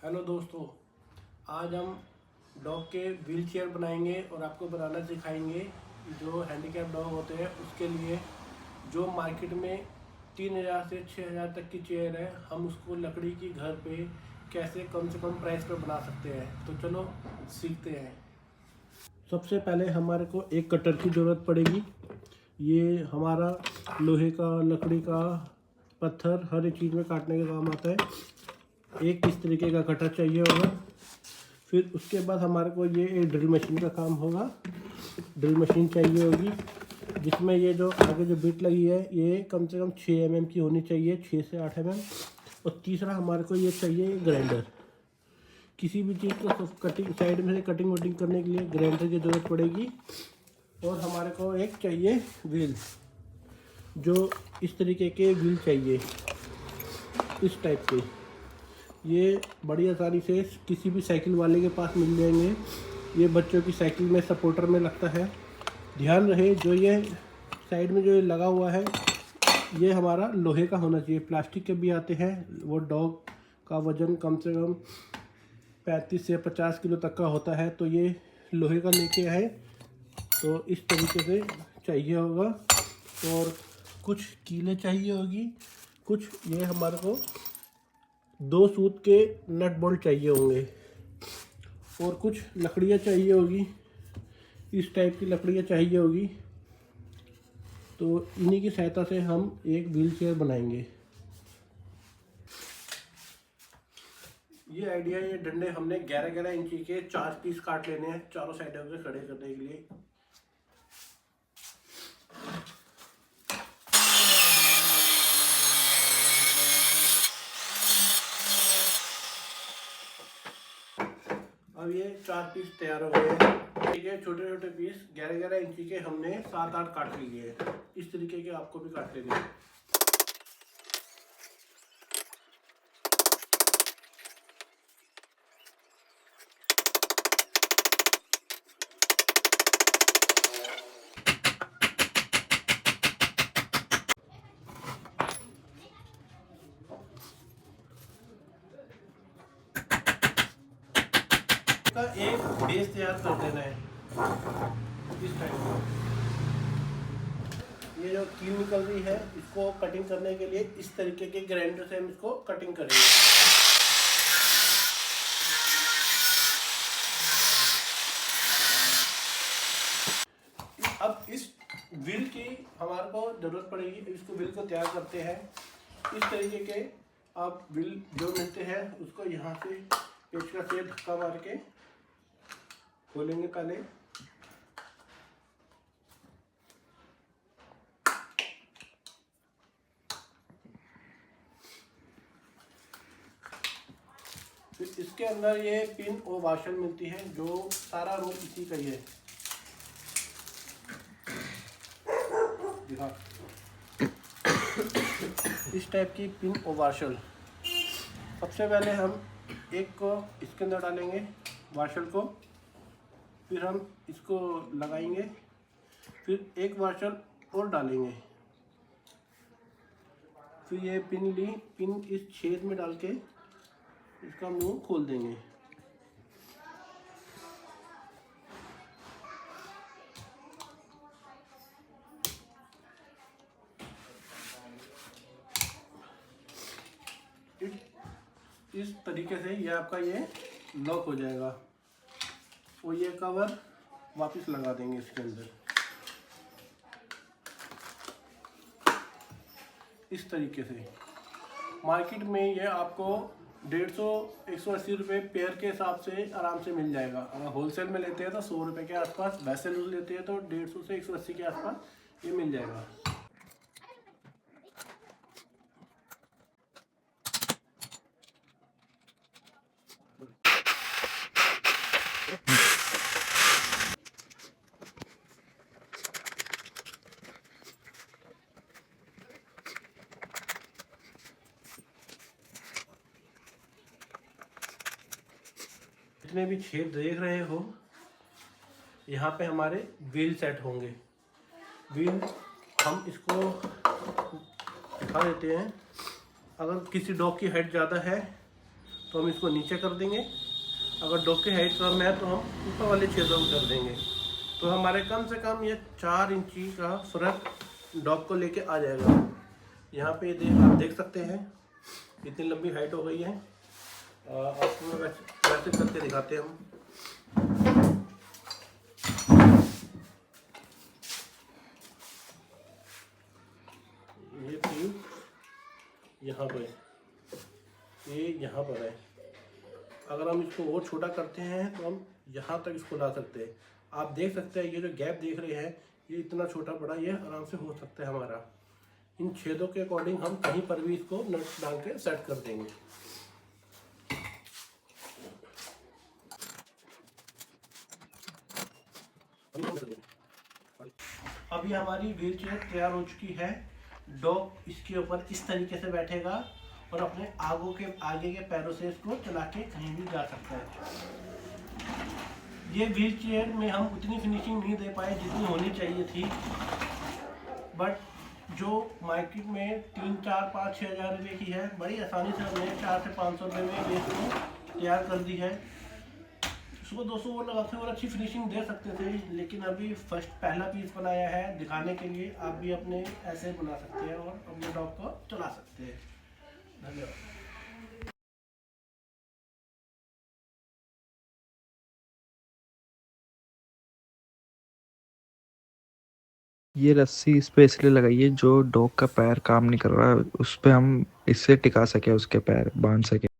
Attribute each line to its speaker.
Speaker 1: Hello दोस्तों, आज हम डॉग के व्हील चेयर बनाएंगे और आपको बनाना सिखाएंगे। जो हैंडीकैप डॉग होते हैं उसके लिए जो मार्केट में 3000 से 6000 तक की चेयर है, हम उसको लकड़ी की घर पे कैसे कम से कम प्राइस पर बना सकते हैं। तो चलो सीखते हैं। सबसे पहले हमारे को एक कटर की ज़रूरत पड़ेगी। ये हमारा लोहे का, लकड़ी का, पत्थर हर एक चीज़ में काटने का काम आता है। एक इस तरीके का कटर चाहिए होगा। फिर उसके बाद हमारे को ये एक ड्रिल मशीन का काम होगा। ड्रिल मशीन चाहिए होगी जिसमें ये जो आगे जो बिट लगी है ये कम से कम 6 mm की होनी चाहिए, 6 से 8 mm। और तीसरा हमारे को ये चाहिए ग्राइंडर। किसी भी चीज़ को कटिंग साइड में से कटिंग वटिंग करने के लिए ग्राइंडर की ज़रूरत पड़ेगी। और हमारे को एक चाहिए व्हील, जो इस तरीके के व्हील चाहिए, इस टाइप के। ये बड़ी आसानी से किसी भी साइकिल वाले के पास मिल जाएंगे। ये बच्चों की साइकिल में सपोर्टर में लगता है। ध्यान रहे जो ये साइड में जो ये लगा हुआ है ये हमारा लोहे का होना चाहिए। प्लास्टिक के भी आते हैं, वो डॉग का वज़न कम से कम 35 से 50 किलो तक का होता है। तो ये लोहे का लेके आए तो इस तरीके से चाहिए होगा। और कुछ कीलें चाहिए होगी, कुछ ये हमारे को 2 सूत के नट बोल्ट चाहिए होंगे। और कुछ लकड़ियाँ चाहिए होगी, इस टाइप की लकड़ियाँ चाहिए होगी। तो इन्हीं की सहायता से हम एक व्हील चेयर बनाएंगे। ये आइडिया, ये डंडे हमने 11-11 इंची के 4 पीस काट लेने हैं चारों साइडों से खड़े करने के लिए। अब ये 4 पीस तैयार हो गए हैं। ठीक है, छोटे छोटे पीस 11-11 इंची के हमने 7-8 काट लिए हैं। इस तरीके के आपको भी काट लेने हैं। का एक बेस तैयार कर देना है इस टाइप का। ये जो कील निकल रही है इसको कटिंग करने के लिए इस तरीके के ग्राइंडर से हम इसको कटिंग करेंगे। अब इस व्हील की हमारे को जरूरत पड़ेगी। इसको व्हील को तैयार करते हैं इस तरीके के। अब व्हील जो मिलते हैं उसको यहाँ से पेचकस से धक्का मार के खोलेंगे पहले। फिर इसके अंदर ये पिन और वाशर मिलती है, जो सारा रोल इसी का ही है। दिखा इस टाइप की पिन और वाशर। सबसे पहले हम एक को इसके अंदर डालेंगे, वाशर को। फिर हम इसको लगाएंगे, फिर एक वाशर और डालेंगे। फिर ये पिन ली, पिन इस छेद में डाल के इसका मुंह खोल देंगे। इस तरीके से ये आपका ये लॉक हो जाएगा। और ये कवर वापस लगा देंगे इसके अंदर इस तरीके से। मार्केट में ये आपको 150-180 रुपये पेयर के हिसाब से आराम से मिल जाएगा। अगर होलसेल में लेते हैं तो 100 रुपये के आसपास, वैसे लूज लेते हैं तो 150 से 180 के आसपास ये मिल जाएगा। जितने भी छेद देख रहे हो यहाँ पे हमारे व्हील सेट होंगे। व्हील हम इसको दिखा देते हैं। अगर किसी डॉग की हाइट ज़्यादा है तो हम इसको नीचे कर देंगे। अगर डॉग के हाइट कम है तो हम ऊपर वाले छेदों में कर देंगे। तो हमारे कम से कम ये 4 इंची का फ़र्क डॉग को लेके आ जाएगा। यहाँ पे आप देख सकते हैं इतनी लंबी हाइट हो गई है। आपको वैसे करके दिखाते हैं हम। ये पीस यहाँ पर, ये यहाँ पर है। अगर हम इसको और छोटा करते हैं तो हम यहाँ तक इसको ला सकते हैं। आप देख सकते हैं ये जो गैप देख रहे हैं, ये इतना छोटा बड़ा ये आराम से हो सकता है हमारा। इन छेदों के अकॉर्डिंग हम कहीं पर भी इसको नट डाल के सेट कर देंगे। अभी हमारी व्हील चेयर तैयार हो चुकी है। डॉग इसके ऊपर इस तरीके से बैठेगा और अपने आगे के पैरों से इसको चला के कहीं भी जा सकता है। ये व्हील चेयर में हम उतनी फिनिशिंग नहीं दे पाए जितनी होनी चाहिए थी, बट जो मार्केट में 3, 4, 5, 6 हज़ार रुपये की है, बड़ी आसानी से हमने 400 से 500 रुपये में ये इसको तैयार कर दी है। उसको 200 और लगा के और अच्छी फिनिशिंग दे सकते थे, लेकिन अभी पहला पीस बनाया है दिखाने के लिए। आप भी अपने ऐसे बना सकते हैं और अपने डॉग को चला सकते हैं। धन्यवाद।
Speaker 2: ये रस्सी इस पे इसलिए लगाई है जो डॉग का पैर काम नहीं कर रहा है उस पे हम इससे टिका सके, उसके पैर बांध सके।